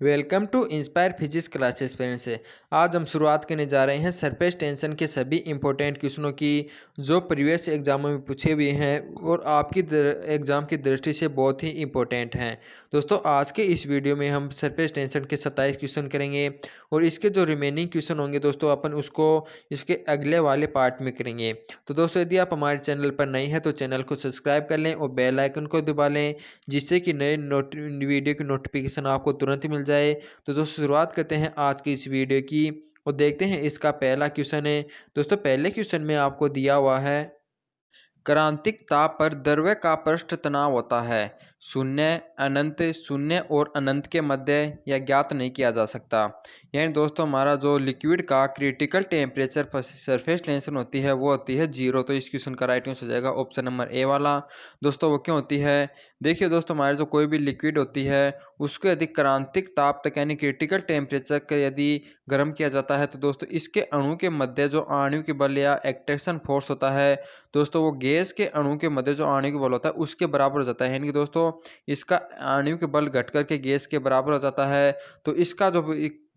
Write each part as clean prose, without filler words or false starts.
Welcome to inspire physics classes friends से। आज हम शुरुआत करने जा रहे हैं सरफेस टेंशन के सभी इंपॉर्टेंट क्वेश्चनों की जो प्रीवियस एग्जामों में पूछे हुए हैं और आपकी एग्जाम की दृष्टि से बहुत ही इंपॉर्टेंट हैं। दोस्तों आज के इस वीडियो में हम सरफेस टेंशन के 27 क्वेश्चन करेंगे और इसके जो रिमेनिंग क्वेश्चन होंगे दोस्तों अपन उसको इसके अगले वाले पार्ट में करेंगे। तो दोस्तों यदि आप हमारे चैनल पर नए हैं तो चैनल को सब्सक्राइब कर लें और बेल आइकन को दबा लें जिससे कि नए वीडियो की नोटिफिकेशन आपको तुरंत मिल जाए। तो दोस्तों शुरुआत करते हैं आज की इस वीडियो की और देखते हैं इसका पहला क्वेश्चन है। दोस्तों पहले क्वेश्चन में आपको दिया हुआ है क्रांतिक ताप पर द्रव्य का पृष्ठ तनाव होता है शून्य, अनंत, शून्य और अनंत के मध्य या ज्ञात नहीं किया जा सकता। यानी दोस्तों हमारा जो लिक्विड का क्रिटिकल टेम्परेचर पर सरफेस टेंशन होती है वो होती है 0। तो इस क्वेश्चन का राइट आंसर हो जाएगा ऑप्शन नंबर ए वाला। दोस्तों वो क्यों होती है? देखिए दोस्तों हमारे जो कोई भी लिक्विड होती है उसको यदि क्रांतिक ताप तक यानी क्रिटिकल टेम्परेचर का यदि गर्म किया जाता है तो दोस्तों इसके अणु के मध्य जो आणविक बल या एक्ट्रैक्शन फोर्स होता है दोस्तों वो गैस के अणु के मध्य जो आणविक बल होता है उसके बराबर हो जाता है। यानी कि दोस्तों इसका आणविक बल घट करके गैस के बराबर हो जाता है। तो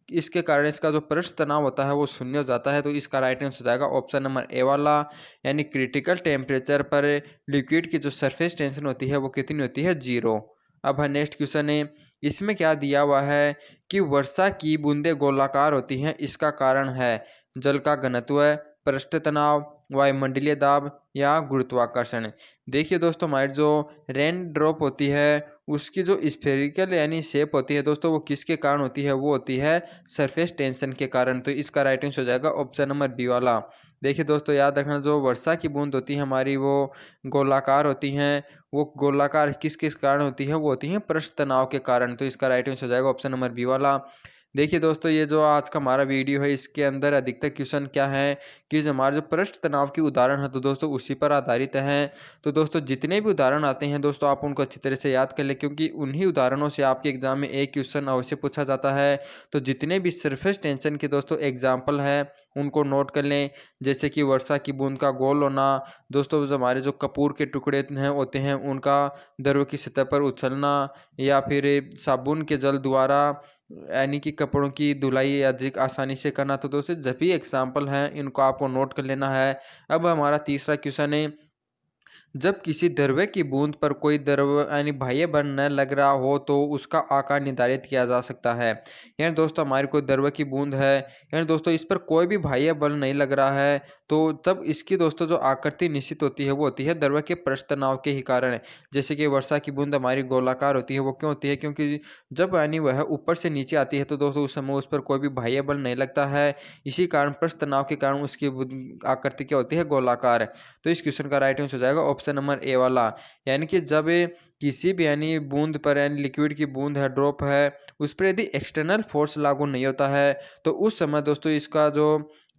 इसके कारण इसका जो पृष्ठ तनाव होता है वो शून्य हो जाता है। तो इसका राइट आंसर हो जाएगा ऑप्शन नंबर ए वाला। यानी क्रिटिकल टेम्परेचर पर लिक्विड की जो सरफेस टेंशन होती है वो कितनी होती है? 0। अब है नेक्स्ट क्वेश्चन है। इसमें क्या दिया हुआ है कि वर्षा की बूंदें गोलाकार होती हैं, इसका कारण है जल का घनत्व, पृष्ठ तनाव, वायुमंडलीय दाब या गुरुत्वाकर्षण। देखिए दोस्तों हमारी जो रेन ड्रॉप होती है उसकी जो स्फेरिकल यानी शेप होती है दोस्तों वो किसके कारण होती है? वो होती है सरफेस टेंशन के कारण। तो इसका राइट आंसर हो जाएगा ऑप्शन नंबर बी वाला। देखिए दोस्तों याद रखना जो वर्षा की बूंद होती है हमारी वो गोलाकार होती हैं। वो गोलाकार किस किस कारण होती है? वो होती हैं पृष्ठ तनाव के कारण। तो इसका राइट आंसर हो जाएगा ऑप्शन नंबर बी वाला। देखिए दोस्तों ये जो आज का हमारा वीडियो है इसके अंदर अधिकतर क्वेश्चन क्या है कि जो हमारे जो पृष्ठ तनाव की उदाहरण है तो दोस्तों उसी पर आधारित है। तो दोस्तों जितने भी उदाहरण आते हैं दोस्तों आप उनको अच्छी तरह से याद कर लें क्योंकि उन्हीं उदाहरणों से आपके एग्जाम में एक क्वेश्चन अवश्य पूछा जाता है। तो जितने भी सरफेस टेंशन के दोस्तों एग्जाम्पल है उनको नोट कर लें। जैसे कि वर्षा की बूंद का गोल होना, दोस्तों जो हमारे जो कपूर के टुकड़े हैं होते हैं उनका द्रव की सतह पर उछलना, या फिर साबुन के जल द्वारा यानी कि कपड़ों की धुलाई अधिक आसानी से करना। तो दोस्तों जब भी एग्जाम्पल हैं इनको आपको नोट कर लेना है। अब हमारा तीसरा क्वेश्चन है। जब किसी द्रव्य की बूंद पर कोई द्रव यानी बाह्य बल न लग रहा हो तो उसका आकार निर्धारित किया जा सकता है। यानी दोस्तों हमारी कोई द्रव्य की बूंद है, यानी दोस्तों इस पर कोई भी बाह्य बल नहीं लग रहा है तो तब इसकी दोस्तों जो आकृति निश्चित होती है वो होती है द्रव्य के पृष्ठ तनाव के ही कारण। जैसे कि वर्षा की बूंद हमारी गोलाकार होती है वो क्यों होती है? क्योंकि जब यानी वह ऊपर से नीचे आती है तो दोस्तों उस समय उस पर कोई भी बाह्य बल नहीं लगता है। इसी कारण पृष्ठ तनाव के कारण उसकी आकृति क्या होती है? गोलाकार। तो इस क्वेश्चन का राइट आंसर हो जाएगा ऑप्शन नंबर ए वाला। यानी कि जब किसी भी यानी बूंद पर यानी लिक्विड की बूंद है, ड्रॉप है, उस पर यदि एक्सटर्नल फोर्स लागू नहीं होता है तो उस समय दोस्तों इसका जो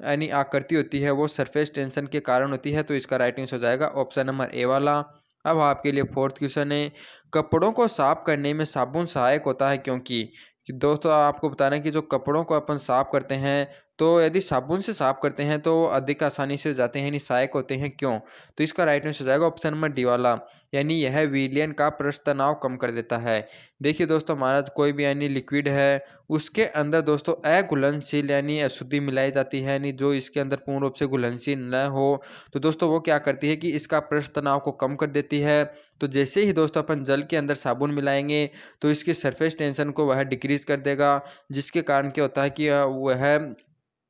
यानी आकृति होती है वो सरफेस टेंशन के कारण होती है। तो इसका राइट आंसर हो जाएगा ऑप्शन नंबर ए वाला। अब आपके लिए फोर्थ क्वेश्चन है। कपड़ों को साफ करने में साबुन सहायक होता है क्योंकि कि दोस्तों आपको बताना है कि जो कपड़ों को अपन साफ करते हैं तो यदि साबुन से साफ करते हैं तो अधिक आसानी से हो जाते हैं यानी सहायक होते हैं। क्यों? तो इसका राइट आंसर हो जाएगा ऑप्शन नंबर डी वाला। यानी यह विलयन का पृष्ठ तनाव कम कर देता है। देखिए दोस्तों हमारा कोई भी यानी लिक्विड है उसके अंदर दोस्तों अघुलनशील यानी अशुद्धि मिलाई जाती है, यानी जो इसके अंदर पूर्ण रूप से घुलनशील न हो तो दोस्तों वो क्या करती है कि इसका पृष्ठ तनाव को कम कर देती है। तो जैसे ही दोस्तों अपन जल के अंदर साबुन मिलाएंगे तो इसकी सरफेस टेंशन को वह डिक्रीज कर देगा, जिसके कारण क्या होता है कि वह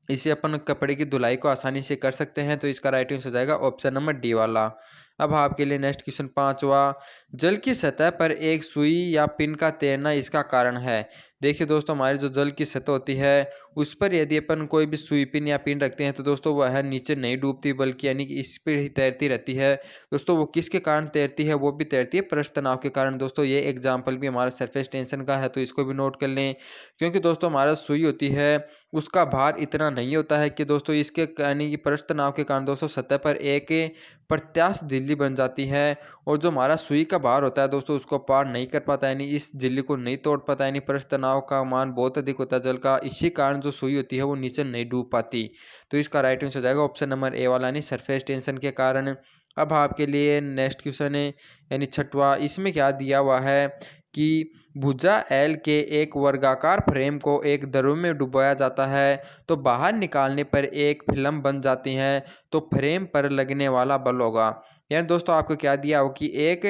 इसे अपन कपड़े की धुलाई को आसानी से कर सकते हैं। तो इसका राइट आंसर हो जाएगा ऑप्शन नंबर डी वाला। अब आपके लिए नेक्स्ट क्वेश्चन पांचवा। जल की सतह पर एक सुई या पिन का तैरना इसका कारण है। देखिए दोस्तों हमारी जो जल की सतह होती है उस पर यदि अपन कोई भी सुई पिन या पिन रखते हैं तो दोस्तों वह नीचे नहीं डूबती बल्कि यानी कि इस पर ही तैरती रहती है। दोस्तों वो किसके कारण तैरती है? वो भी तैरती है पृष्ठ तनाव के कारण। दोस्तों ये एग्जाम्पल भी हमारा सरफेस टेंशन का है तो इसको भी नोट कर लें। क्योंकि दोस्तों हमारा सुई होती है उसका भार इतना नहीं होता है कि दोस्तों इसके यानी कि पृष्ठ तनाव के कारण दोस्तों सतह पर एक प्रत्यास्थ झिल्ली बन जाती है और जो हमारा सुई का भार होता है दोस्तों उसको पार नहीं कर पाता यानी इस झिल्ली को नहीं तोड़ पाता, यानी पृष्ठ तनाव का मान बहुत अधिक होता है जल का, इसी कारण जो सुई होती है वो नीचे नहीं डूब पाती। तो इसका राइट आंसर हो जाएगा ऑप्शन नंबर ए वाला यानी सरफेस टेंशन के कारण। अब आपके लिए नेक्स्ट क्वेश्चन है यानी छठवा। इसमें क्या दिया हुआ है कि भुजा एल के एक वर्गाकार फ्रेम को एक द्रव में डुबोया जाता है तो बाहर निकालने पर एक फिल्म बन जाती है, तो फ्रेम पर लगने वाला बल होगा। यानी दोस्तों आपको क्या दिया हो कि एक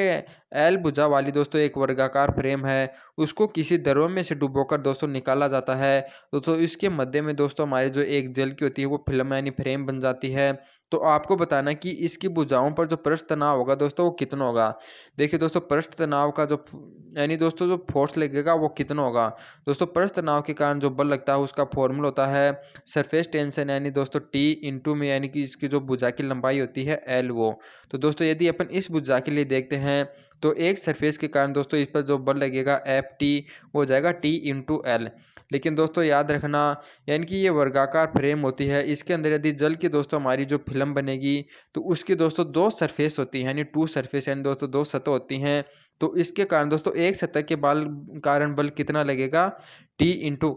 एल भुजा वाली दोस्तों एक वर्गाकार फ्रेम है, उसको किसी द्रव में से डुबोकर दोस्तों निकाला जाता है। दोस्तों इसके मध्य में दोस्तों हमारी जो एक जल की होती है वो फिल्म यानी फ्रेम बन जाती है। तो आपको बताना कि इसकी भुजाओं पर जो पृष्ठ तनाव होगा दोस्तों वो कितना होगा। देखिए दोस्तों पृष्ठ तनाव का जो यानी दोस्तों जो फोर्स लगेगा वो कितना होगा। दोस्तों पृष्ठ तनाव के कारण जो बल लगता है उसका फॉर्मूला होता है सरफेस टेंशन यानी दोस्तों टी इंटू में यानी कि इसकी जो भुजा की लंबाई होती है एल वो। तो दोस्तों यदि अपन इस भुजा के लिए देखते हैं तो एक सरफेस के कारण दोस्तों इस पर जो बल लगेगा एफ टी वो हो जाएगा टी इंटू एल। लेकिन दोस्तों याद रखना यानी कि ये वर्गाकार फ्रेम होती है, इसके अंदर यदि जल की दोस्तों हमारी जो फिल्म बनेगी तो उसकी दोस्तों दो सरफेस होती है यानी टू सरफेस यानी दोस्तों दो सतह होती हैं। तो इसके कारण दोस्तों एक सतह के बल कारण बल कितना लगेगा टी इंटू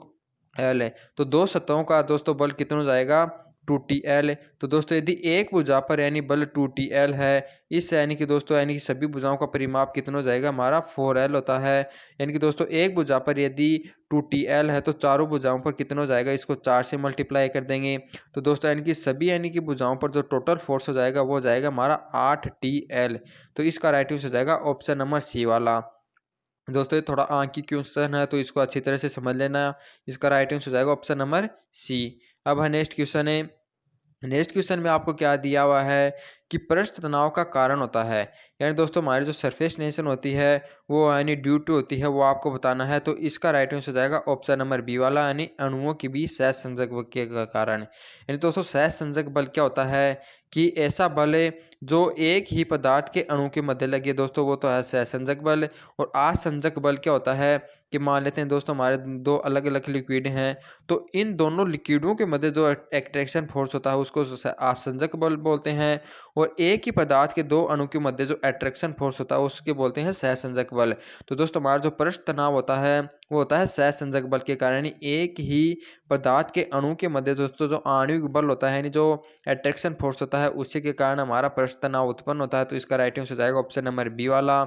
एल है। तो दो सतहों का दोस्तों बल कितना हो जाएगा टू टी एल। तो दोस्तों यदि एक भुजा पर यानी बल टू टी एल है, इस यानी कि दोस्तों यानी कि सभी भुजाओं का परिमाप कितना हो जाएगा हमारा फोर एल होता है। यानी कि दोस्तों एक भुजा पर यदि टू टी एल है तो चारों भुजाओं पर कितना हो जाएगा, इसको 4 से मल्टीप्लाई कर देंगे। तो दोस्तों यानी कि सभी यानी कि भुजाओं पर जो टोटल फोर्स हो जाएगा वो हो जाएगा हमारा 8 टी एल। तो इसका राइट आंसर हो जाएगा ऑप्शन नंबर सी वाला। दोस्तों ये थोड़ा आंख की क्वेश्चन है तो इसको अच्छी तरह से समझ लेना। इसका राइट आंसर हो जाएगा ऑप्शन नंबर सी। अब है नेक्स्ट क्वेश्चन है। नेक्स्ट क्वेश्चन में आपको क्या दिया हुआ है कि पृष्ठ तनाव का कारण होता है। यानी दोस्तों हमारी जो सरफेस टेंशन होती है वो यानी ड्यू टू होती है वो आपको बताना है। तो इसका राइट आंसर हो जाएगा ऑप्शन नंबर बी वाला यानी अणुओं के बीच सहसंजक बल के कारण। यानी दोस्तों सहसंजक बल क्या होता है कि ऐसा बल है जो एक ही पदार्थ के अणु के मध्य लगे दोस्तों वो तो है सहसंजक बल। और आसंजक बल क्या होता है कि मान लेते हैं दोस्तों हमारे दो अलग अलग लिक्विड हैं, तो इन दोनों लिक्विडों के मध्य जो अट्रैक्शन फोर्स होता है उसको आसंजक बल बोलते हैं। और एक ही पदार्थ के दो अणु के मध्य जो अट्रैक्शन फोर्स होता है उसके बोलते हैं सहसंजक बल। तो दोस्तों हमारा जो पृष्ठ तनाव होता है वो होता है सहसंजक बल के कारण, यानी एक ही पदार्थ के अणु के मध्य दोस्तों जो आणविक बल होता है यानी जो अट्रैक्शन फोर्स होता है उसी के कारण हमारा पृष्ठ तनाव उत्पन्न होता है। तो इसका राइट आंसर हो जाएगा ऑप्शन नंबर बी वाला।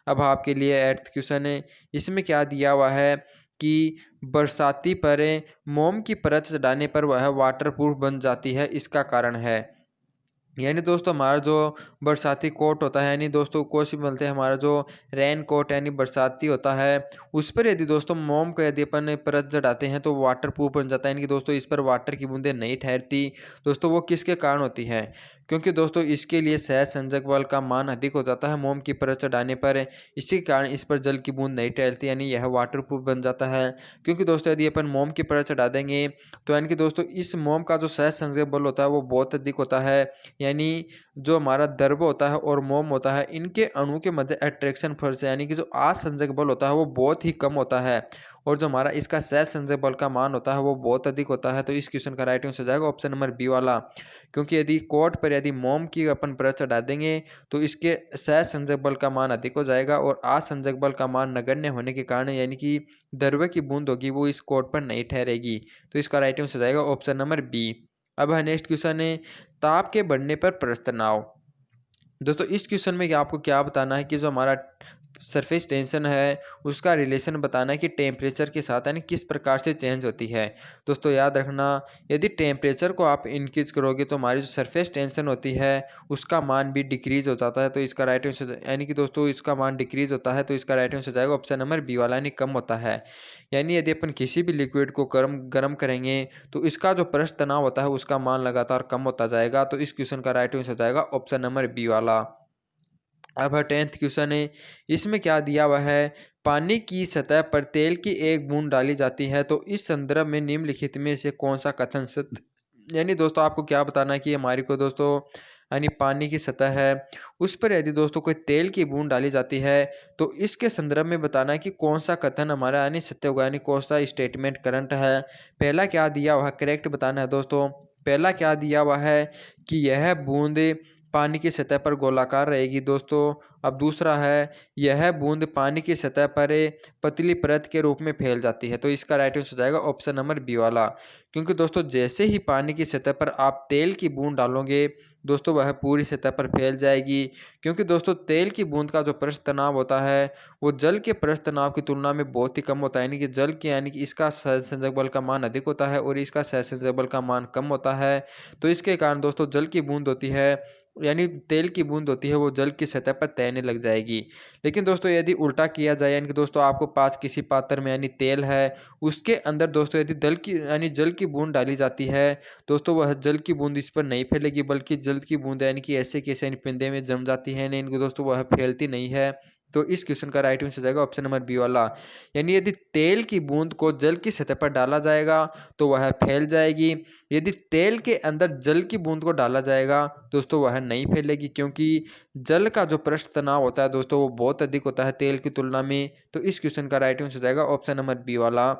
अब आपके लिए 8th क्वेश्चन है। इसमें क्या दिया हुआ है कि बरसाती परें मोम की परत चढ़ाने पर वह वाटरप्रूफ बन जाती है, इसका कारण है। यानी दोस्तों हमारा जो बरसाती कोट होता है यानी दोस्तों कोट भी बोलते हैं, हमारा जो रेन कोट यानी बरसाती होता है उस पर यदि दोस्तों मोम को यदि अपन परत चढ़ाते हैं तो वाटर प्रूफ बन जाता है। यानी कि दोस्तों इस पर वाटर की बूंदें नहीं ठहरती। दोस्तों वो किसके कारण होती है, क्योंकि दोस्तों इसके लिए सहसंजक बल का मान अधिक हो जाता है मोम की परत चढ़ाने पर। इसी के कारण इस पर जल की बूंद नहीं ठहरती यानी यह वाटर प्रूफ बन जाता है। क्योंकि दोस्तों यदि अपन मोम की परत चढ़ा देंगे तो यानी कि दोस्तों इस मोम का जो सहसंजक बल होता है वो बहुत अधिक होता है। यानी जो हमारा दर्व होता है और मोम होता है इनके अणु के मध्य अट्रैक्शन फोर्स यानी कि जो आसंजक बल होता है वो बहुत ही कम होता है। और जो हमारा इसका सहसंजक बल का मान होता है वो बहुत अधिक होता है। तो इस क्वेश्चन का राइट आंसर हो जाएगा ऑप्शन नंबर बी वाला। क्योंकि यदि कोट पर यदि मोम की अपन परत चढ़ा देंगे तो इसके सहसंजक बल का मान अधिक हो जाएगा और आसंजक बल का मान नगण्य होने के कारण यानी कि दर्व की बूंद होगी वो इस कोट पर नहीं ठहरेगी। तो इसका राइट आंसर हो जाएगा ऑप्शन नंबर बी। अब है नेक्स्ट क्वेश्चन है ताप के बढ़ने पर पृष्ठ तनाव। दोस्तों इस क्वेश्चन में आपको क्या बताना है कि जो हमारा सरफेस टेंशन है उसका रिलेशन बताना है कि टेम्परेचर के साथ यानी किस प्रकार से चेंज होती है। दोस्तों याद रखना यदि टेम्परेचर को आप इंक्रीज करोगे तो हमारी जो सरफेस टेंशन होती है उसका मान भी डिक्रीज हो जाता है। तो इसका राइट आंसर यानी कि दोस्तों इसका मान डिक्रीज होता है तो इसका राइट आंसर हो जाएगा ऑप्शन नंबर बी वाला यानी कम होता है। यानी यदि अपन किसी भी लिक्विड को गर्म करेंगे तो इसका जो पृष्ठ तनाव होता है उसका मान लगातार कम होता जाएगा। तो इस क्वेश्चन का राइट आंसर हो जाएगा ऑप्शन नंबर बी वाला। अब है 10th क्वेश्चन है। इसमें क्या दिया हुआ है पानी की सतह पर तेल की एक बूंद डाली जाती है तो इस संदर्भ में निम्नलिखित में से कौन सा कथन सत्य। यानी दोस्तों आपको क्या बताना है कि हमारी को दोस्तों यानी पानी की सतह है उस पर यदि दोस्तों कोई तेल की बूंद डाली जाती है तो इसके संदर्भ में बताना है कि कौन सा कथन हमारा यानी सत्य होगा यानी कौन सा स्टेटमेंट करंट है। पहला क्या दिया हुआ है करेक्ट बताना है दोस्तों। पहला क्या दिया हुआ है कि यह बूंद पानी की सतह पर गोलाकार रहेगी दोस्तों। अब दूसरा है यह बूंद पानी की सतह पर पतली परत के रूप में फैल जाती है। तो इसका राइट आंसर हो जाएगा ऑप्शन नंबर बी वाला। क्योंकि दोस्तों जैसे ही पानी की सतह पर आप तेल की बूंद डालोगे दोस्तों वह पूरी सतह पर फैल जाएगी, क्योंकि दोस्तों तेल की बूंद का जो पृष्ठ तनाव होता है वो जल के पृष्ठ तनाव की तुलना में बहुत ही कम होता है, यानी कि इसका सहसंयोजक बल का मान अधिक होता है और इसका सहसंयोजक बल का मान कम होता है। तो इसके कारण दोस्तों जल की बूंद होती है, यानी तेल की बूंद होती है, वो जल की सतह पर तैरने लग जाएगी। लेकिन दोस्तों यदि उल्टा किया जाए, यानी कि दोस्तों आपको पास किसी पात्र में यानी तेल है, उसके अंदर दोस्तों यदि जल की बूंद डाली जाती है, दोस्तों वह जल की बूंद इस पर नहीं फैलेगी, बल्कि जल की बूंद यानी कि ऐसे कैसे यानी पिंडे में जम जाती है, यानी इनको दोस्तों वह फैलती नहीं है। तो इस क्वेश्चन का राइट आंसर हो जाएगा ऑप्शन नंबर बी वाला। यानी यदि तेल की बूंद को जल की सतह पर डाला जाएगा तो वह फैल जाएगी। यदि तेल के अंदर जल की बूंद को डाला जाएगा दोस्तों वह नहीं फैलेगी, क्योंकि जल का जो पृष्ठ तनाव होता है दोस्तों वो बहुत अधिक होता है तेल की तुलना में। तो इस क्वेश्चन का राइट आंसर हो जाएगा ऑप्शन नंबर बी वाला,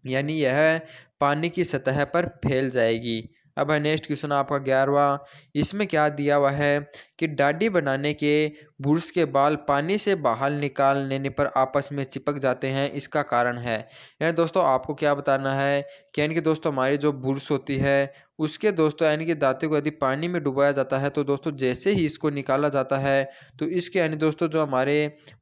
यानी यह पानी की सतह पर फैल जाएगी। अब है नेक्स्ट क्वेश्चन आपका 11वां। इसमें क्या दिया हुआ है कि दाढ़ी बनाने के ब्रश के बाल पानी से बाहर निकाल लेने पर आपस में चिपक जाते हैं, इसका कारण है। यानी दोस्तों आपको क्या बताना है कि यानी कि दोस्तों हमारी जो ब्रश होती है उसके दोस्तों यानी कि दांतों को यदि पानी में डुबाया जाता है तो दोस्तों जैसे ही इसको निकाला जाता है तो इसके यानी दोस्तों जो हमारे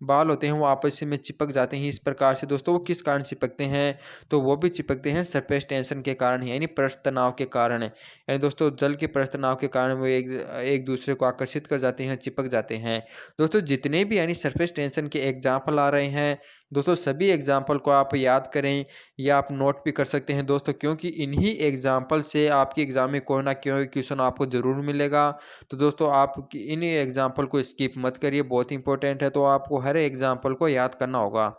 बाल होते हैं वो आपस में चिपक जाते हैं। इस प्रकार से दोस्तों वो किस कारण चिपकते हैं, तो वो भी चिपकते हैं सरफेस टेंशन के कारण, यानी पृष्ठ तनाव के कारण। यानी दोस्तों जल के पृष्ठ तनाव के कारण वो एक दूसरे को आकर्षित कर जाते हैं, चिपक जाते हैं। दोस्तों जितने भी यानी सरफेस टेंशन के एग्जाम्पल आ रहे हैं दोस्तों सभी एग्जाम्पल को आप याद करें या आप नोट भी कर सकते हैं दोस्तों, क्योंकि इन्हीं एग्जाम्पल से आपके एग्जाम में कोई ना कोई क्वेश्चन आपको जरूर मिलेगा। तो दोस्तों आप इन्हीं एग्जाम्पल को स्किप मत करिए, बहुत इंपॉर्टेंट है, तो आपको हर एग्जाम्पल को याद करना होगा।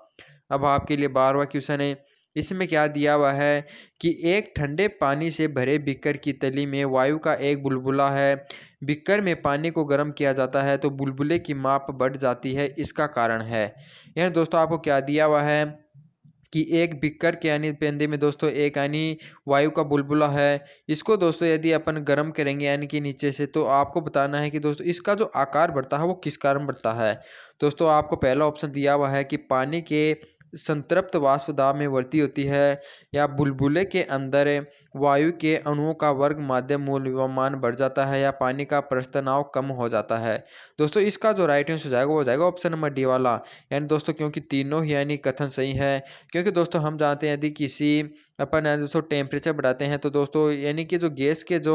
अब आपके लिए 12वां क्वेश्चन है। इसमें क्या दिया हुआ है कि एक ठंडे पानी से भरे बीकर की तली में वायु का एक बुलबुला है, बीकर में पानी को गर्म किया जाता है तो बुलबुले की माप बढ़ जाती है, इसका कारण है। यह दोस्तों आपको क्या दिया हुआ है कि एक बीकर के यानी पेंदे में दोस्तों एक यानी वायु का बुलबुला है, इसको दोस्तों यदि अपन गर्म करेंगे यानी कि नीचे से, तो आपको बताना है कि दोस्तों इसका जो आकार बढ़ता है वो किस कारण बढ़ता है। दोस्तों आपको पहला ऑप्शन दिया हुआ है कि पानी के संतृप्त वाष्प दाब में वृद्धि होती है, या बुलबुले के अंदर वायु के अणुओं का वर्ग माध्यम मूल्यमान बढ़ जाता है, या पानी का पृष्ठ तनाव कम हो जाता है। दोस्तों इसका जो राइट आंसर हो जाएगा वो हो जाएगा ऑप्शन नंबर डी वाला। यानी दोस्तों क्योंकि तीनों ही यानी कथन सही है, क्योंकि दोस्तों हम जानते हैं यदि किसी अपन यानी दोस्तों टेम्परेचर बढ़ाते हैं तो दोस्तों यानी कि जो गैस के जो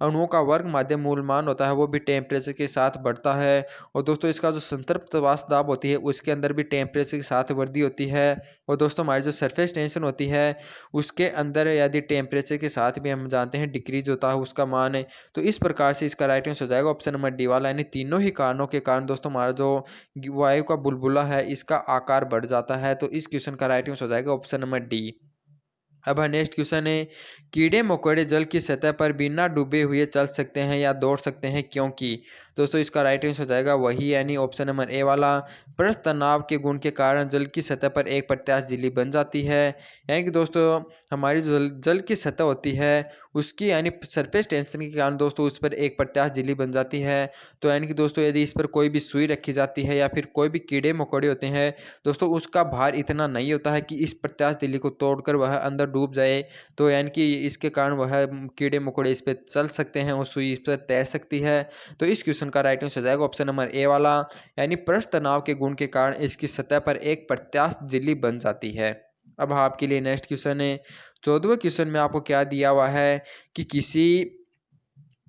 अणुओं का वर्ग माध्यम मूलमान होता है वो भी टेम्परेचर के साथ बढ़ता है, और दोस्तों इसका जो संतृप्त वाष्प दाब होती है उसके अंदर भी टेम्परेचर के साथ वृद्धि होती है, और दोस्तों हमारी जो सरफेस टेंशन होती है उसके अंदर यदि टेम्परेचर के साथ भी हम जानते हैं डिक्रीज होता है उसका मान है। तो इस प्रकार से इसका राइट आंसर हो जाएगा ऑप्शन नंबर डी वाला, यानी तीनों ही कारणों के कारण दोस्तों हमारा जो वायु का बुलबुला है इसका आकार बढ़ जाता है। तो इस क्वेश्चन का राइट आंसर हो जाएगा ऑप्शन नंबर डी। अब नेक्स्ट क्वेश्चन है, कीड़े मकोड़े जल की सतह पर बिना डूबे हुए चल सकते हैं या दौड़ सकते हैं, क्योंकि। दोस्तों इसका राइट आंसर हो जाएगा वही यानी ऑप्शन नंबर ए वाला, पृष्ठ तनाव के गुण के कारण जल की सतह पर एक प्रत्यास्थ झिल्ली बन जाती है। यानी कि दोस्तों हमारी जो जल की सतह होती है उसकी यानी सरफेस टेंशन के कारण दोस्तों उस पर एक प्रत्यास्थ झिल्ली बन जाती है। तो यानी कि दोस्तों यदि इस पर कोई भी सुई रखी जाती है या फिर कोई भी कीड़े मकोड़े होते हैं दोस्तों उसका भार इतना नहीं होता है कि इस प्रत्यास्थ झिल्ली को तोड़कर वह अंदर डूब जाए, तो यानी कि इसके कारण वह कीड़े मकोड़े इस पर चल सकते हैं और सुई इस पर तैर सकती है। तो इस क्वेश्चन का राइट आंसर हो जाएगा ऑप्शन नंबर ए वाला, यानी पृष्ठ तनाव के गुण के कारण इसकी सतह पर एक प्रत्यास्थ झिल्ली बन जाती है। अब आपके लिए नेक्स्ट क्वेश्चन है। 14वें क्वेश्चन में आपको क्या दिया हुआ है कि किसी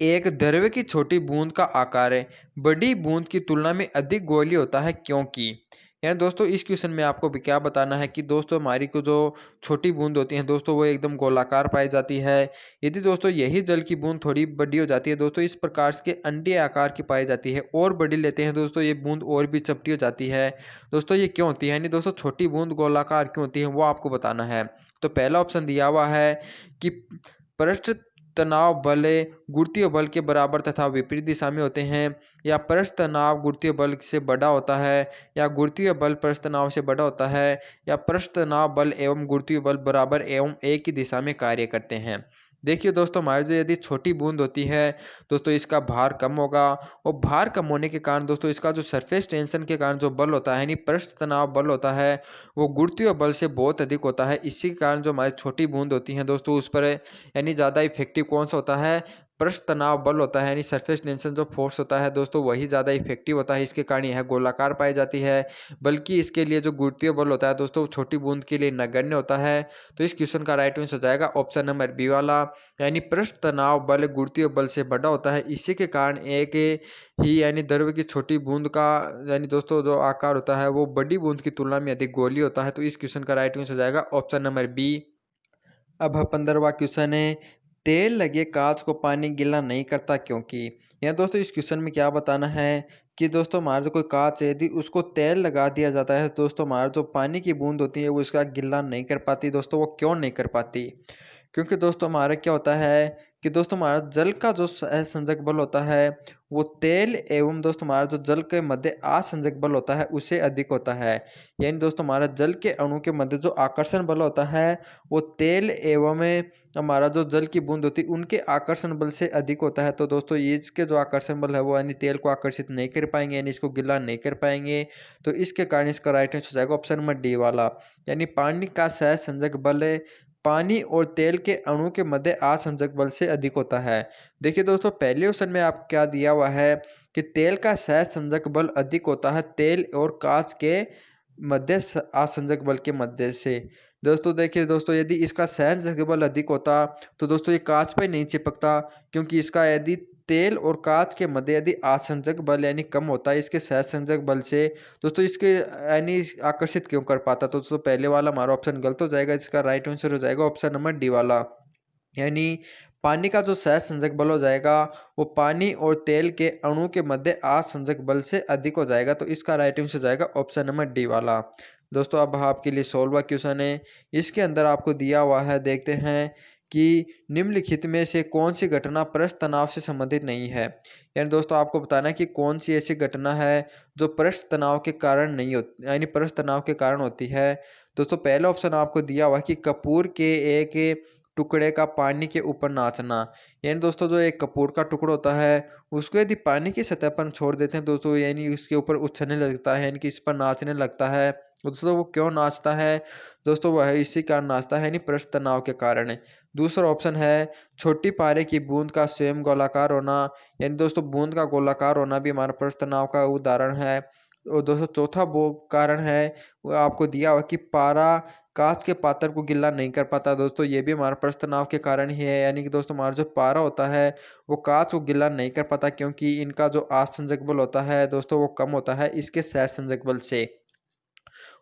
एक द्रव्य की छोटी बूंद का आकार बड़ी बूंद की तुलना में अधिक गोलीय होता है, क्योंकि। यानी दोस्तों इस क्वेश्चन में आपको भी क्या बताना है कि दोस्तों हमारी को जो छोटी बूंद होती हैं दोस्तों वो एकदम गोलाकार पाई जाती है। यदि दोस्तों यही जल की बूंद थोड़ी बड़ी हो जाती है दोस्तों इस प्रकार के अंडे आकार की पाई जाती है, और बड़ी लेते हैं दोस्तों ये बूंद और भी चपटी हो जाती है। दोस्तों ये क्यों होती है, यानी दोस्तों छोटी बूंद गोलाकार क्यों होती है वो आपको बताना है। तो पहला ऑप्शन दिया हुआ है कि पृष्ठ तनाव बल गुरुत्वीय बल के बराबर तथा विपरीत दिशा में होते हैं, या पृष्ठ तनाव गुरुत्वीय बल से बड़ा होता है, या गुरुत्वीय बल पृष्ठ तनाव से बड़ा होता है, या पृष्ठ तनाव बल एवं गुरुत्वीय बल बराबर एवं एक ही दिशा में कार्य करते हैं। देखिए दोस्तों हमारी जो यदि छोटी बूंद होती है दोस्तों इसका भार कम होगा, और भार कम होने के कारण दोस्तों इसका जो सरफेस टेंशन के कारण जो बल होता है यानी पृष्ठ तनाव बल होता है वो गुरुत्वीय बल से बहुत अधिक होता है। इसी के कारण जो हमारी छोटी बूंद होती हैं दोस्तों उस पर यानी ज़्यादा इफेक्टिव कौन सा होता है, पृष्ठ तनाव बल होता है यानी सरफेस टेंशन जो फोर्स होता है दोस्तों वही ज़्यादा इफेक्टिव होता है, इसके कारण यह गोलाकार पाई जाती है, बल्कि इसके लिए जो गुरुत्वीय बल होता है दोस्तों छोटी बूंद के लिए नगण्य होता है। तो इस क्वेश्चन का राइट आंसर हो जाएगा ऑप्शन नंबर बी वाला, यानी पृष्ठ तनाव बल गुरुत्वीय बल से बड़ा होता है, इसी के कारण एक ही यानी द्रव की छोटी बूंद का यानी दोस्तों जो आकार होता है वो बड़ी बूंद की तुलना में अधिक गोलीय होता है। तो इस क्वेश्चन का राइट आंसर हो जाएगा ऑप्शन नंबर बी। अब 15वां क्वेश्चन है, तेल लगे कांच को पानी गीला नहीं करता क्योंकि। यहाँ दोस्तों इस क्वेश्चन में क्या बताना है कि दोस्तों हमारा जो कोई कांच है यदि उसको तेल लगा दिया जाता है दोस्तों हमारा जो पानी की बूंद होती है वो इसका गिला नहीं कर पाती। दोस्तों वो क्यों नहीं कर पाती? क्योंकि दोस्तों हमारा क्या होता है कि दोस्तों हमारा जल का जो असंजक बल होता है वो तेल एवं दोस्तों हमारा जो जल के मध्य असंजक बल होता है उससे अधिक होता है। यानी दोस्तों हमारा जल के अणु के मध्य जो आकर्षण बल होता है वो तेल एवं हमारा जो जल की बूंद होती है उनके आकर्षण बल से अधिक होता है। तो दोस्तों ये इसके जो आकर्षण बल है वो यानी तेल को आकर्षित नहीं कर पाएंगे यानी इसको गिला नहीं कर पाएंगे। तो इसके कारण इसका राइट आंसर हो जाएगा ऑप्शन नंबर डी वाला, यानी पानी का सहसंजक बल पानी और तेल के अणु के मध्य असंजक बल से अधिक होता है। देखिए दोस्तों पहले ऑप्शन में आप क्या दिया हुआ है कि तेल का सहसंजक बल अधिक होता है तेल और कांच के मध्य असंजक बल के मध्य से। दोस्तों देखिए दोस्तों यदि इसका सहसंजक बल अधिक होता तो दोस्तों ये कांच पे नहीं चिपकता, क्योंकि इसका यदि तेल और कांच के मध्य यदि असंजक बल यानी कम होता है इसके सहसंजक बल से दोस्तों इसके यानी आकर्षित क्यों कर पाता। तो दोस्तों पहले वाला हमारा ऑप्शन गलत हो जाएगा, इसका राइट आंसर हो जाएगा ऑप्शन नंबर डी वाला, यानी पानी का जो सहसंजक बल हो जाएगा वो पानी और तेल के अणु के मध्य असंजक बल से अधिक हो जाएगा। तो इसका राइट आंसर हो जाएगा ऑप्शन नंबर डी वाला। दोस्तों अब आपके लिए 16वां क्वेश्चन है, इसके अंदर आपको दिया हुआ है, देखते हैं कि निम्नलिखित में से कौन सी घटना पृष्ठ तनाव से संबंधित नहीं है। यानी दोस्तों आपको बताना है कि कौन सी ऐसी घटना है जो पृष्ठ तनाव के कारण नहीं होती यानी पृष्ठ तनाव के कारण होती है। दोस्तों पहला ऑप्शन आपको दिया हुआ है कि कपूर के एक टुकड़े का पानी के ऊपर नाचना। यानी दोस्तों जो एक कपूर का टुकड़ा होता है उसको यदि पानी की सतह पर छोड़ देते हैं दोस्तों यानी उसके ऊपर उछलने लगता है यानी कि इस पर नाचने लगता है। दोस्तों वो क्यों नाचता है? दोस्तों वह इसी कारण नाचता है यानी पृष्ठ तनाव के कारण है। दूसरा ऑप्शन है छोटी पारे की बूंद का स्वयं गोलाकार होना, यानी दोस्तों बूंद का गोलाकार होना भी हमारा पृष्ठ तनाव का उदाहरण है। और दोस्तों चौथा वो कारण है वो आपको दिया हुआ कि पारा कांच के पात्र को गिला नहीं कर पाता। दोस्तों ये भी हमारा पृष्ठ तनाव के कारण ही है, यानी कि दोस्तों हमारा जो पारा होता है वो कांच को गिला नहीं कर पाता, क्योंकि इनका जो आसंजक बल होता है दोस्तों वो कम होता है इसके सहसंजक बल से।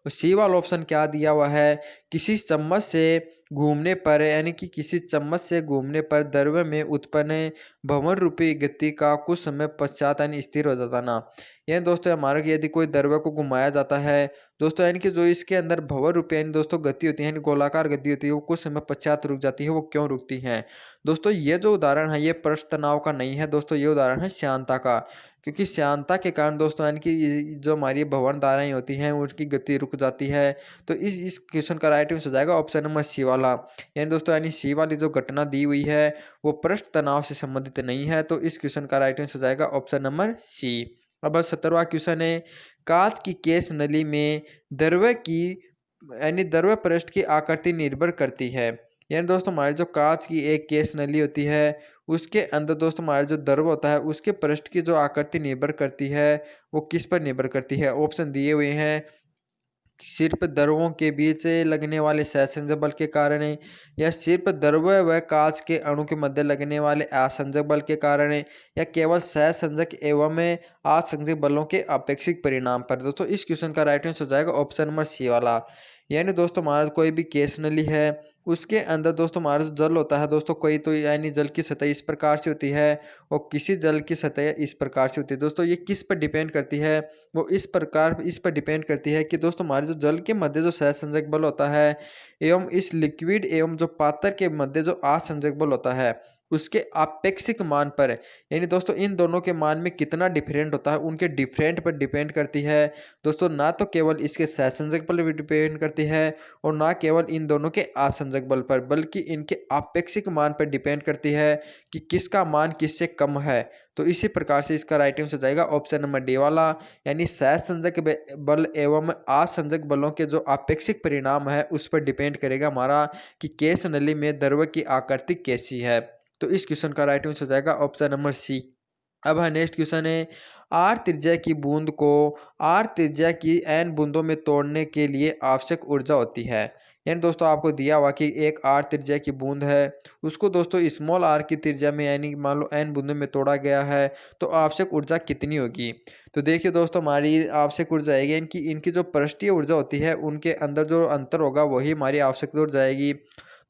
और सी वाला ऑप्शन क्या दिया हुआ है, किसी चम्मच से घूमने पर यानी कि किसी चम्मच से घूमने पर द्रव्य में उत्पन्न भंवर रूपी गति का कुछ समय पश्चात यानी स्थिर हो जाता ना। यानी दोस्तों हमारा यदि कोई द्रव्य को घुमाया जाता है दोस्तों यानी कि जो इसके अंदर भंवर रूपी यानी दोस्तों गति होती है यानी गोलाकार गति होती है वो कुछ समय पश्चात रुक जाती है। वो क्यों रुकती है? दोस्तों ये जो उदाहरण है ये पृष्ठ तनाव का नहीं है दोस्तों, ये उदाहरण है श्यानता का, क्योंकि श्यानता के कारण दोस्तों यानी कि जो हमारी भंवर धाराएं होती हैं उनकी गति रुक जाती है। तो इस क्वेश्चन का राइट आंसर हो जाएगा ऑप्शन नंबर सी वाला, यानी दोस्तों यानी सी वाली जो घटना दी हुई है वो पृष्ठ तनाव से संबंधित नहीं है। तो इस क्वेश्चन का राइट आंसर हो जाएगा ऑप्शन नंबर सी। अब 17वां क्वेश्चन है, कांच की केस नली में द्रव्य की यानी द्रव्य पृष्ठ की आकृति निर्भर करती है। यानी दोस्तों हमारी जो कांच की एक केस नली होती है उसके अंदर दोस्तों हमारा जो द्रव होता है उसके पृष्ठ की जो आकृति निर्भर करती है वो किस पर निर्भर करती है? ऑप्शन दिए हुए हैं, सिर्फ द्रवों के बीच लगने वाले सहसंजक बल के कारण है, या सिर्फ द्रव्य व कांच के अणु के मध्य लगने वाले असंजक बल के कारण है, या केवल सहसंजक एवं असंजक बलों के अपेक्षिक परिणाम पर। दोस्तों इस क्वेश्चन का राइट आंसर हो जाएगा ऑप्शन नंबर सी वाला, यानी दोस्तों हमारा कोई भी केस नली है उसके अंदर दोस्तों हमारा जो जल होता है दोस्तों कोई तो यानी जल की सतह इस प्रकार से होती है और किसी जल की सतह इस प्रकार से होती है। दोस्तों ये किस पर डिपेंड करती है? वो इस पर डिपेंड करती है कि दोस्तों हमारे जो जल के मध्य जो सहसंजक बल होता है एवं इस लिक्विड एवं जो पात्र के मध्य जो असंजक बल होता है उसके आपेक्षिक मान पर, यानी दोस्तों इन दोनों के मान में कितना डिफरेंट होता है उनके डिफरेंट पर डिपेंड करती है। दोस्तों ना तो केवल इसके सहसंजक बल पर डिपेंड करती है और ना केवल इन दोनों के असंजक बल पर, बल्कि इनके आपेक्षिक मान पर डिपेंड करती है कि किसका मान किससे कम है। तो इसी प्रकार से इसका राइट आंसर हो जाएगा ऑप्शन नंबर डी वाला, यानी सहसंजक बल एवं असंजक बलों के जो अपेक्षिक परिणाम है उस पर डिपेंड करेगा हमारा कि केस नली में द्रव्य की आकृति कैसी है। तो इस क्वेश्चन का राइट आंसर हो जाएगा ऑप्शन नंबर सी। अब है नेक्स्ट क्वेश्चन है, आर त्रिज्या की बूंद को आर त्रिज्या की एन बूंदों में तोड़ने के लिए आवश्यक ऊर्जा होती है। यानी दोस्तों आपको दिया हुआ कि एक आर त्रिज्या की बूंद है, उसको दोस्तों स्मॉल आर की त्रिज्या में यानी मान लो एन बूंदों में तोड़ा गया है, तो आवश्यक ऊर्जा कितनी होगी। तो देखिए दोस्तों, हमारी आवश्यक ऊर्जा आएगी इनकी इनकी जो पृष्ठीय ऊर्जा होती है उनके अंदर जो अंतर होगा वही हमारी आवश्यक ऊर्जा आएगी।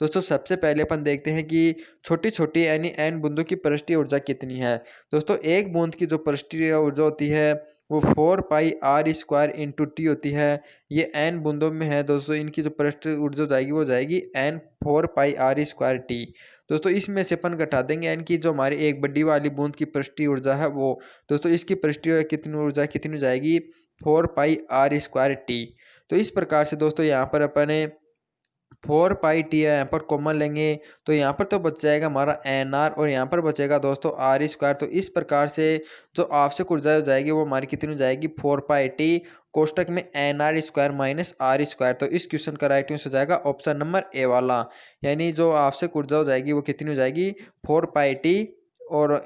दोस्तों सबसे पहले अपन देखते हैं कि छोटी छोटी यानी एन बूंदों की पृष्ठीय ऊर्जा कितनी है। दोस्तों एक बूंद की जो पृष्ठीय ऊर्जा होती है वो 4 पाई r² इंटू टी होती है। ये एन बूंदों में है दोस्तों, इनकी जो पृष्ठीय ऊर्जा जाएगी वो जाएगी एन 4 पाई r²t। दोस्तों इसमें से अपन घटा देंगे एन की जो हमारी एक बड़ी वाली बूंद की पृष्ठीय ऊर्जा है वो। दोस्तों इसकी पृष्ठीय कितनी ऊर्जा कितनी हो जाएगी 4 पाई r²t। तो इस प्रकार से दोस्तों यहाँ पर अपन 4 पाई टी यहाँ पर कॉमन लेंगे, तो यहाँ पर तो बच जाएगा हमारा एन आर और यहाँ पर बचेगा दोस्तों r²। तो इस प्रकार से जो आवश्यक ऊर्जा हो जाएगी वो हमारी कितनी हो जाएगी 4 पाई टी कोष्टक में nr² माइनस r²। तो इस क्वेश्चन का राइट आंसर हो जाएगा ऑप्शन नंबर ए वाला। यानी जो आवश्यक ऊर्जा हो जाएगी वो कितनी हो जाएगी 4 पाई टी और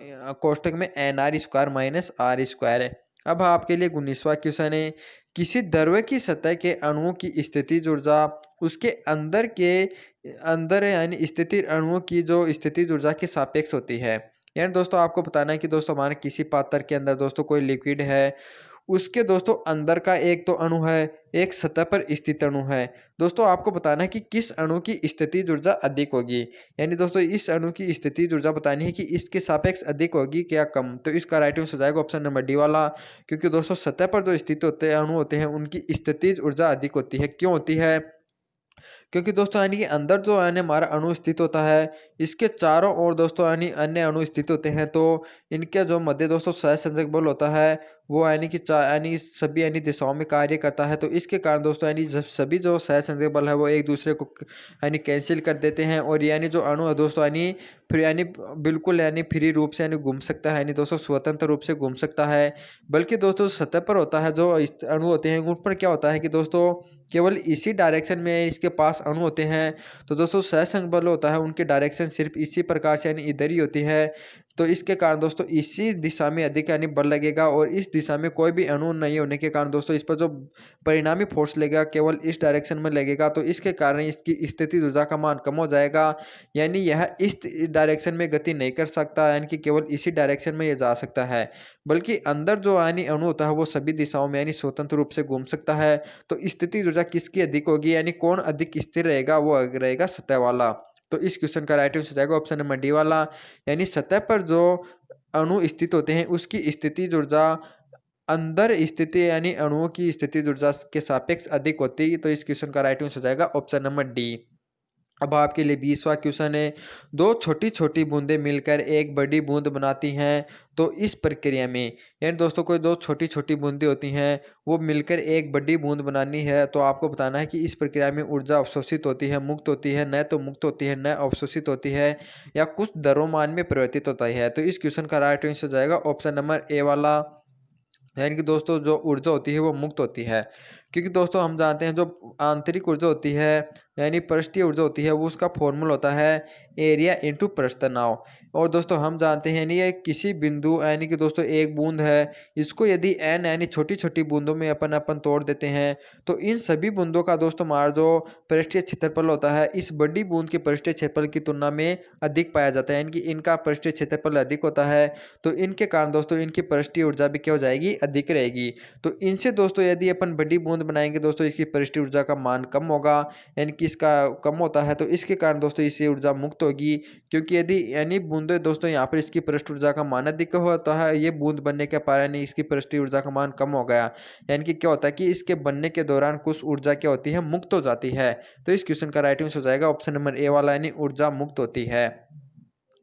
कोष्टक में nr² माइनस r²। है अब आपके लिए 19वां क्वेश्चन है, किसी द्रव्य की सतह के अणुओं की स्थितिज ऊर्जा उसके अंदर यानी स्थिति अणुओं की जो स्थितिज ऊर्जा के सापेक्ष होती है। यानी दोस्तों आपको बताना है कि दोस्तों हमारे किसी पात्र के अंदर दोस्तों कोई लिक्विड है, उसके दोस्तों अंदर का एक तो अणु है, एक सतह पर स्थित अणु है। दोस्तों आपको बताना है कि किस अणु की स्थितिज ऊर्जा अधिक होगी। यानी दोस्तों इस अणु की स्थितिज ऊर्जा बतानी है कि इसके सापेक्ष अधिक होगी क्या कम। तो इसका राइट आंसर हो जाएगा ऑप्शन नंबर डी वाला। क्योंकि दोस्तों सतह पर जो स्थित होते हैं अणु होते हैं उनकी स्थितिज ऊर्जा अधिक होती है। क्यों होती है? क्योंकि दोस्तों यानी कि अंदर जो यानी हमारा अणु स्थित होता है, इसके चारों ओर दोस्तों यानी अन्य अणु स्थित होते हैं, तो इनके जो मध्य दोस्तों सहसंयोजक बल होता है वो यानी कि यानी सभी यानी दिशाओं में कार्य करता है। तो इसके कारण दोस्तों यानी सभी जो सहसंयोजक बल है वो एक दूसरे को यानी कैंसिल कर देते हैं और यानी जो अणु है दोस्तों यानी फिर यानी बिल्कुल यानी फ्री रूप से यानी घूम सकता है, यानी दोस्तों स्वतंत्र रूप से घूम सकता है। बल्कि दोस्तों सतह पर होता है जो अणु होते हैं उन पर क्या होता है कि दोस्तों केवल इसी डायरेक्शन में इसके पास अणु होते हैं। तो दोस्तों सहसंग बल होता है उनकी डायरेक्शन सिर्फ इसी प्रकार से यानी इधर ही होती है। तो इसके कारण दोस्तों इसी दिशा में अधिक यानी बल लगेगा और इस दिशा में कोई भी अणु नहीं होने के कारण दोस्तों इस पर जो परिणामी फोर्स लगेगा केवल इस डायरेक्शन में लगेगा। तो इसके कारण इसकी स्थिति ऊर्जा का मान कम हो जाएगा, यानी यह इस डायरेक्शन में गति नहीं कर सकता, यानी कि केवल इसी डायरेक्शन में यह जा सकता है। बल्कि अंदर जो यानी अणु होता है वो सभी दिशाओं में यानी स्वतंत्र रूप से घूम सकता है। तो स्थिति ऊर्जा किसकी अधिक होगी, यानी कौन अधिक स्थिर रहेगा, वो रहेगा सतह वाला। तो इस क्वेश्चन का राइट आंसर हो जाएगा ऑप्शन नंबर डी वाला। यानी सतह पर जो अणु स्थित होते हैं उसकी स्थिति ऊर्जा अंदर स्थिति यानी अणुओं की स्थिति ऊर्जा के सापेक्ष अधिक होती है। तो इस क्वेश्चन का राइट आंसर हो जाएगा ऑप्शन नंबर डी। अब आपके लिए 20वां क्वेश्चन है, दो छोटी छोटी बूंदें मिलकर एक बड़ी बूंद बनाती हैं, तो इस प्रक्रिया में यानी दोस्तों कोई दो छोटी छोटी बूंदें होती हैं वो मिलकर एक बड़ी बूंद बनानी है, तो आपको बताना है कि इस प्रक्रिया में ऊर्जा अवशोषित होती है, मुक्त होती है, न तो मुक्त होती है न अवशोषित होती है, या कुछ द्रव्यमान में परिवर्तित होता है। तो इस क्वेश्चन का राइट आंसर हो जाएगा ऑप्शन नंबर ए वाला। यानी कि दोस्तों जो ऊर्जा होती है वो मुक्त होती है। क्योंकि दोस्तों हम जानते हैं जो आंतरिक ऊर्जा होती है यानी पृष्ठीय ऊर्जा होती है वो उसका फॉर्मूला होता है एरिया इंटू प्रस्थ तनाव। और दोस्तों हम जानते हैं यानी ये किसी बिंदु यानी कि दोस्तों एक बूंद है, इसको यदि एन यानी छोटी छोटी बूंदों में अपन अपन तोड़ देते हैं तो इन सभी बूंदों का दोस्तों हमारा जो पृष्ठीय क्षेत्रफल होता है इस बड़ी बूंद के पृष्ठीय क्षेत्रफल की तुलना में अधिक पाया जाता है, यानी कि इनका पृष्ठीय क्षेत्रफल अधिक होता है। तो इनके कारण दोस्तों इनकी पृष्ठीय ऊर्जा भी क्या हो जाएगी, अधिक रहेगी। तो इनसे दोस्तों यदि अपन बड़ी बूंद बनाएंगे दोस्तों इसकी पृष्ठीय ऊर्जा का मान कम होगा, यानी कि इसका कम होता है। तो इसके कारण दोस्तों इससे ऊर्जा मुक्त होगी, क्योंकि यदि यानी बूंदे दोस्तों यहाँ पर इसकी पृष्ठ ऊर्जा का मान अधिक होता है, ये बूंद बनने के कारण यानी इसकी पृष्ठीय ऊर्जा का मान कम हो गया, यानी कि क्या होता है कि इसके बनने के दौरान कुछ ऊर्जा क्या होती है, मुक्त हो जाती है। तो इस क्वेश्चन का राइट आंसर हो जाएगा ऑप्शन नंबर ए वाला, यानी ऊर्जा मुक्त होती है।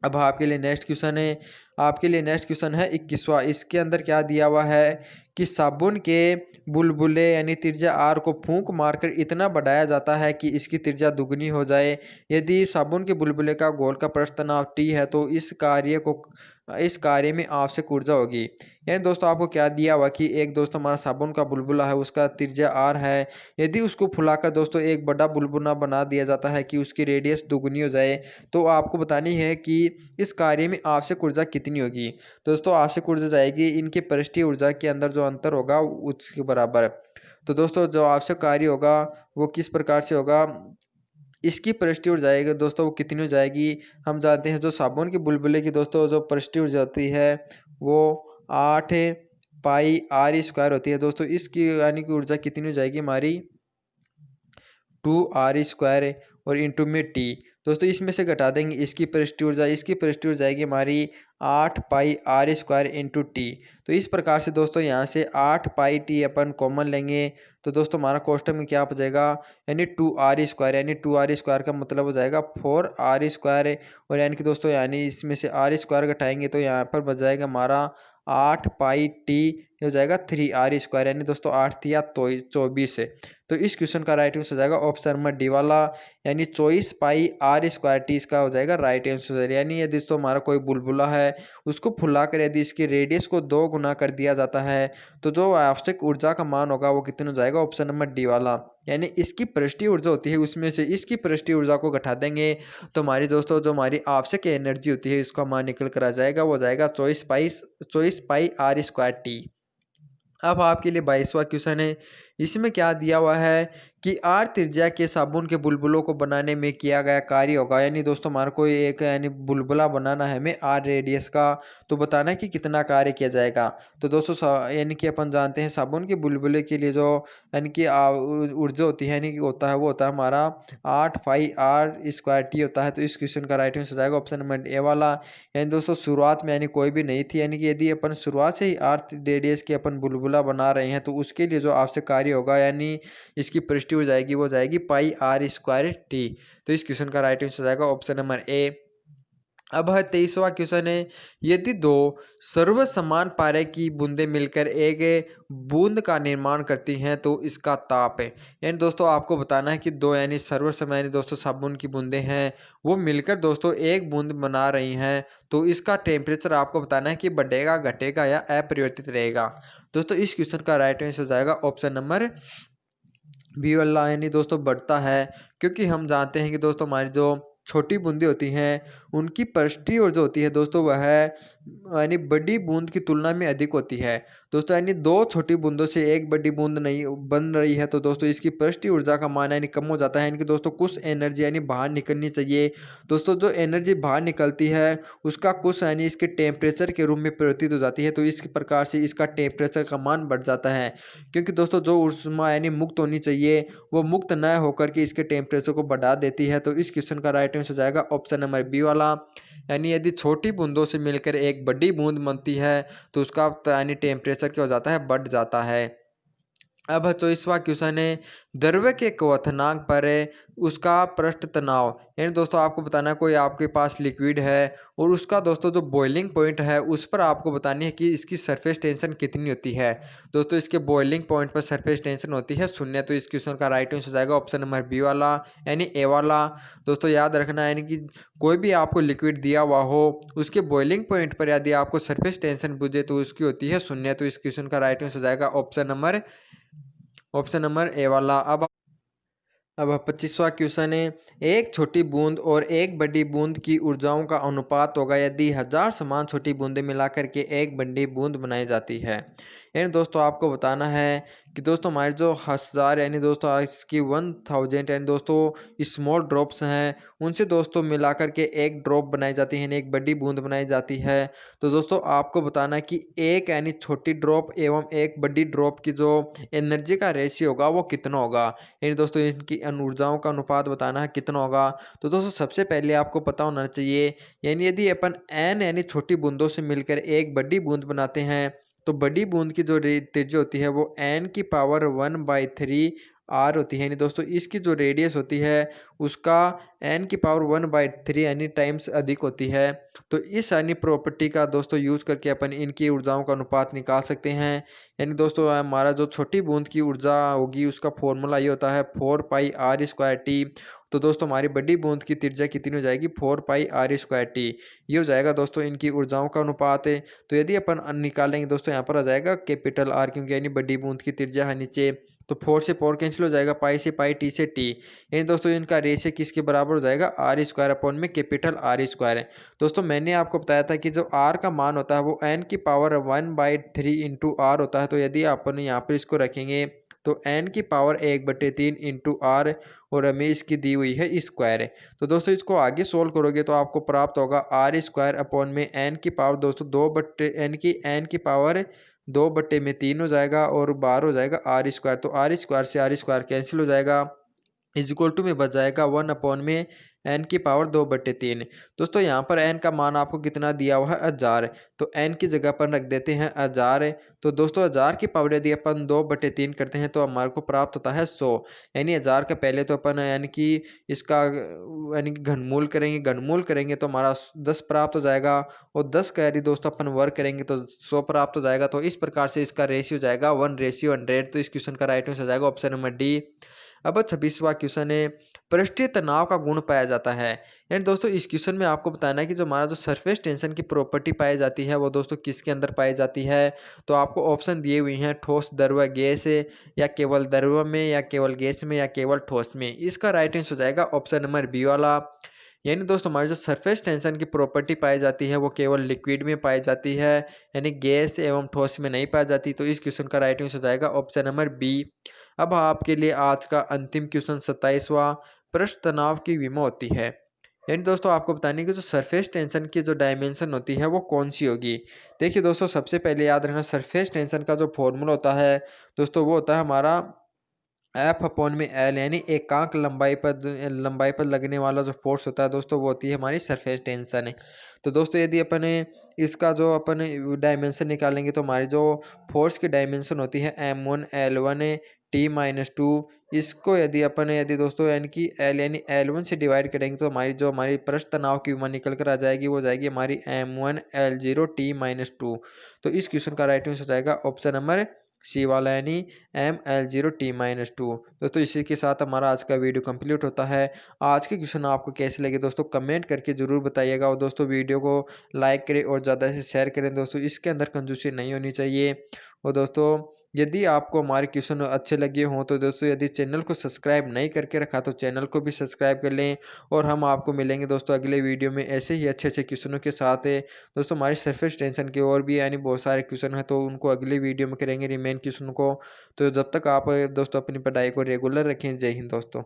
अब आपके लिए नेक्स्ट क्वेश्चन है, आपके लिए नेक्स्ट क्वेश्चन है 21वां। इसके अंदर क्या दिया हुआ है कि साबुन के बुलबुले यानी त्रिज्या आर को फूंक मारकर इतना बढ़ाया जाता है कि इसकी त्रिज्या दुगनी हो जाए। यदि साबुन के बुलबुले का गोल का पृष्ठ तनाव टी है तो इस कार्य में आवश्यक ऊर्जा होगी। यानी दोस्तों आपको क्या दिया हुआ कि एक दोस्तों हमारा साबुन का बुलबुला है, उसका त्रिज्या आर है। यदि उसको फुलाकर दोस्तों एक बड़ा बुलबुला बना दिया जाता है कि उसकी रेडियस दुगनी हो जाए, तो आपको बतानी है कि इस कार्य में आवश्यक ऊर्जा कितनी होगी। दोस्तों आवश्यक ऊर्जा जाएगी इनके पृष्ठीय ऊर्जा के अंदर जो अंतर होगा उसके बराबर। तो दोस्तों जो आवश्यक कार्य होगा वो किस प्रकार से होगा, इसकी पृष्ठीय ऊर्जा जाएगी दोस्तों वो कितनी हो जाएगी। हम जानते हैं जो साबुन के बुलबुले की दोस्तों जो पृष्ठीय ऊर्जा होती है वो 8 पाई आर स्क्वायर होती है दोस्तों। इसकी यानी कि ऊर्जा कितनी हो जाएगी हमारी 2r² और इंटू में टी। दोस्तों इसमें से घटा देंगे इसकी पृष्ठीय ऊर्जा जाएगी हमारी 8 पाई आर स्क्वायर इंटू टी। तो इस प्रकार से दोस्तों यहाँ से 8 पाई टी अपन कॉमन लेंगे तो दोस्तों हमारा कोष्टक में क्या बचेगा, यानी 2r², यानी 2r² का मतलब हो जाएगा 4r²। और यानी कि दोस्तों यानी इसमें से r² घटाएंगे तो यहाँ पर बच जाएगा हमारा 8 पाई टी हो जाएगा 3r², यानी दोस्तों 8 तिया 24 है। तो इस क्वेश्चन का राइट आंसर हो जाएगा ऑप्शन नंबर डी वाला, यानी 24 पाई r² टी इसका हो जाएगा राइट आंसर। यानी यदि दोस्तों हमारा कोई बुलबुला है उसको फुलाकर यदि इसकी रेडियस को 2 गुना कर दिया जाता है तो जो आवश्यक ऊर्जा का मान होगा वो कितना हो जाएगा, ऑप्शन नंबर डी वाला। यानी इसकी पृष्ठीय ऊर्जा होती है उसमें से इसकी पृष्ठीय ऊर्जा को घटा देंगे तो हमारी दोस्तों जो हमारी आवश्यक एनर्जी होती है इसका मान निकल कर आ जाएगा, वो हो जाएगा 24 पाई r² टी। अब आपके लिए 22वां क्वेश्चन है। इसमें क्या दिया हुआ है कि आर त्रिज्या के साबुन के बुलबुलों को बनाने में किया गया कार्य होगा। यानी दोस्तों हमारा कोई एक यानी बुलबुला बनाना है हमें आर रेडियस का, तो बताना है कि कितना कार्य किया जाएगा। तो दोस्तों यानी कि अपन जानते हैं साबुन के बुलबुले के लिए जो यानी कि ऊर्जा होती है यानी कि होता है वो होता है हमारा 8 पाई r² टी होता है। तो इस क्वेश्चन का राइट आंसर हो जाएगा ऑप्शन नंबर ए वाला। यानी दोस्तों शुरुआत में यानी कोई भी नहीं थी, यानी कि यदि अपन शुरुआत से ही आर रेडियस के अपन बुलबुला बना रहे हैं तो उसके लिए जो आवश्यक कार्य होगा यानी इसकी पृष्ठीय हो जाएगी वो जाएगी पाई r² टी। तो इस क्वेश्चन का राइट आंसर जाएगा ऑप्शन नंबर ए। अब है 23वां क्वेश्चन है। यदि दो सर्व समान पारे की बूंदें मिलकर एक बूंद का निर्माण करती हैं तो इसका ताप है। यानी दोस्तों आपको बताना है कि दो यानी सर्व समान यानी दोस्तों साबुन की बूंदें हैं वो मिलकर दोस्तों एक बूंद बना रही हैं तो इसका टेम्परेचर आपको बताना है कि बढ़ेगा घटेगा या अपरिवर्तित रहेगा। दोस्तों इस क्वेश्चन का राइट आंसर जाएगा ऑप्शन नंबर बी वाला, यानी दोस्तों बढ़ता है। क्योंकि हम जानते हैं कि दोस्तों हमारी जो छोटी बूंदें होती हैं उनकी पृष्ठीय ऊर्जा होती है दोस्तों वह यानी बड़ी बूंद की तुलना में अधिक होती है। दोस्तों यानी दो छोटी बूंदों से एक बड़ी बूंद नहीं बन रही है तो दोस्तों इसकी पृष्ठीय ऊर्जा का मान यानी कम हो जाता है। यानी कि दोस्तों कुछ एनर्जी यानी बाहर निकलनी चाहिए। दोस्तों जो एनर्जी बाहर निकलती है उसका कुछ यानी इसके टेम्परेचर के रूप में परिवर्तित हो जाती है तो इस प्रकार से इसका टेम्परेचर का मान बढ़ जाता है। क्योंकि दोस्तों जो ऊष्मा यानी मुक्त होनी चाहिए वो मुक्त न होकर के इसके टेम्परेचर को बढ़ा देती है। तो इस क्वेश्चन का राइट आंसर हो जाएगा ऑप्शन नंबर बी वाला। यानी यदि छोटी बूंदों से मिलकर एक बड़ी बूंद बनती है तो उसका यानी टेम्परेचर क्या हो जाता है, बढ़ जाता है। अब 24वां क्वेश्चन है। द्रव्य के क्वथनांक पर उसका पृष्ठ तनाव, यानी दोस्तों आपको बताना है कोई आपके पास लिक्विड है और उसका दोस्तों जो बॉइलिंग पॉइंट है उस पर आपको बतानी है कि इसकी सरफेस टेंशन कितनी होती है। दोस्तों इसके बॉइलिंग पॉइंट पर सरफेस टेंशन होती है 0। तो इस क्वेश्चन का राइट आंसर जाएगा ऑप्शन नंबर बी वाला, यानी ए वाला। दोस्तों याद रखना यानी कि कोई भी आपको लिक्विड दिया हुआ हो उसके बॉइलिंग पॉइंट पर यदि आपको सरफेस टेंशन पूछे तो उसकी होती है 0। तो इस क्वेश्चन का राइट आंसर जाएगा ऑप्शन नंबर ए वाला। अब 25वां क्वेश्चन है। एक छोटी बूंद और एक बड़ी बूंद की ऊर्जाओं का अनुपात होगा यदि 1000 समान छोटी बूंदें मिलाकर के एक बड़ी बूंद बनाई जाती है। यानी दोस्तों आपको बताना है कि दोस्तों हमारे जो 1000 यानी दोस्तों इसकी 1000 यानी दोस्तों स्मॉल ड्रॉप्स हैं उनसे दोस्तों मिलाकर के एक ड्रॉप बनाई जाती है यानी एक बड़ी बूंद बनाई जाती है। तो दोस्तों आपको बताना है कि एक यानी छोटी ड्रॉप एवं एक बड़ी ड्रॉप की जो एनर्जी का रेशियो होगा वो कितना होगा। यानी दोस्तों इनकी ऊर्जाओं का अनुपात बताना है कितना होगा। तो दोस्तों सबसे पहले आपको पता होना चाहिए यानी यदि अपन एन यानी छोटी बूंदों से मिलकर एक बड़ी बूंद बनाते हैं तो बड़ी बूंद की जो त्रिज्या होती है वो n की पावर 1/3 आर होती है, यानी दोस्तों इसकी जो रेडियस होती है उसका n की पावर 1/3 यानी टाइम्स अधिक होती है। तो इस यानी प्रॉपर्टी का दोस्तों यूज़ करके अपन इनकी ऊर्जाओं का अनुपात निकाल सकते हैं। यानी दोस्तों हमारा जो छोटी बूंद की ऊर्जा होगी उसका फॉर्मूला ये होता है 4 पाई आर स्क्वायर टी। तो दोस्तों हमारी बड़ी बूंद की त्रिज्या कितनी हो जाएगी 4 पाई आर स्क्वायर टी। ये हो जाएगा दोस्तों इनकी ऊर्जाओं का अनुपात है। तो यदि अपन निकालेंगे दोस्तों यहाँ पर आ जाएगा कैपिटल आर, क्योंकि यानी बड़ी बूंद की त्रिज्या है नीचे। तो 4 से 4 कैंसिल हो जाएगा, पाई से पाई, टी से टी। यानी दोस्तों इनका रेशियो किसके बराबर हो जाएगा आर स्क्वायर अपॉन में कैपिटल आर स्क्वायर है। दोस्तों मैंने आपको बताया था कि जो आर का मान होता है वो n की पावर 1/3 इंटू आर होता है। तो यदि अपन यहाँ पर इसको रखेंगे तो n की पावर 1/3 इंटू आर और हमें इसकी दी हुई है स्क्वायर है। तो दोस्तों इसको आगे सोल्व करोगे तो आपको प्राप्त होगा आर स्क्वायर अपॉन में n की पावर दोस्तों 2/3 हो जाएगा और बाहर हो जाएगा आर स्क्वायर। तो आर स्क्वायर कैंसिल हो जाएगा, इज इक्वल टू में बच जाएगा 1 अपॉन में n की पावर 2/3। दोस्तों यहाँ पर n का मान आपको कितना दिया हुआ है 1000। तो n की जगह पर रख देते हैं 1000। तो दोस्तों 1000 की पावर यदि अपन 2/3 करते हैं तो हमारे को प्राप्त होता है 100। यानी 1000 का पहले तो अपन यानी कि इसका यानी कि घनमूल करेंगे तो हमारा 10 प्राप्त हो जाएगा। और 10 का यदि दोस्तों अपन वर्ग करेंगे तो 100 प्राप्त हो जाएगा। तो इस प्रकार से इसका रेशियो जाएगा 1:100। तो इस क्वेश्चन का राइट आंसर हो जाएगा ऑप्शन नंबर डी। अब 26वां क्वेश्चन है, पृष्ठीय तनाव का गुण पाया जाता है। यानी दोस्तों इस क्वेश्चन में आपको बताना है कि जो हमारा जो सरफेस टेंशन की प्रॉपर्टी पाई जाती है वो दोस्तों किसके अंदर पाई जाती है। तो आपको ऑप्शन दिए हुए हैं ठोस, द्रव, गैस, या केवल द्रव में, या केवल गैस में, या केवल ठोस में। इसका राइट आंसर हो जाएगा ऑप्शन नंबर बी वाला। यानी दोस्तों हमारी जो सरफेस टेंशन की प्रॉपर्टी पाई जाती है वो केवल लिक्विड में पाई जाती है, यानी गैस एवं ठोस में नहीं पाई जाती। तो इस क्वेश्चन का राइट आंसर हो जाएगा ऑप्शन नंबर बी। अब आपके लिए आज का अंतिम क्वेश्चन 27वां, पृष्ठ तनाव की विमा होती है। यानी दोस्तों आपको बताने की जो सरफेस टेंशन की जो डायमेंशन होती है वो कौन सी होगी। देखिए दोस्तों सबसे पहले याद रखना सरफेस टेंशन का जो फॉर्मूला होता है दोस्तों वो होता है हमारा एफ अपॉन में एल, यानी एकांक लंबाई पर लगने वाला जो फोर्स होता है दोस्तों वो होती है हमारी सरफेस टेंशन है। तो दोस्तों यदि अपन इसका जो अपन डायमेंशन निकालेंगे तो हमारी जो फोर्स की डायमेंशन होती है M1 L1 T-2। इसको यदि दोस्तों यानी कि एल यानी L1 से डिवाइड करेंगे तो हमारी पृष्ठ तनाव की विमा निकल कर आ जाएगी, वो जाएगी हमारी M1 L0 T-2। तो इस क्वेश्चन का राइट आंसर हो जाएगा ऑप्शन नंबर सी वाला, यानी ML0 T-2। दोस्तों इसी के साथ हमारा आज का वीडियो कंप्लीट होता है। आज के क्वेश्चन आपको कैसे लगे दोस्तों कमेंट करके ज़रूर बताइएगा, और दोस्तों वीडियो को लाइक करें और ज़्यादा से शेयर करें दोस्तों, इसके अंदर कंजूसी नहीं होनी चाहिए। और दोस्तों यदि आपको हमारे क्वेश्चन अच्छे लगे हों तो दोस्तों यदि चैनल को सब्सक्राइब नहीं करके रखा तो चैनल को भी सब्सक्राइब कर लें। और हम आपको मिलेंगे दोस्तों अगले वीडियो में ऐसे ही अच्छे अच्छे क्वेश्चनों के साथ है। दोस्तों हमारी सरफेस टेंशन के और भी यानी बहुत सारे क्वेश्चन हैं तो उनको अगले वीडियो में करेंगे रिमेन क्वेश्चन को। तो जब तक आप दोस्तों अपनी पढ़ाई को रेगुलर रखें। जय हिंद दोस्तों।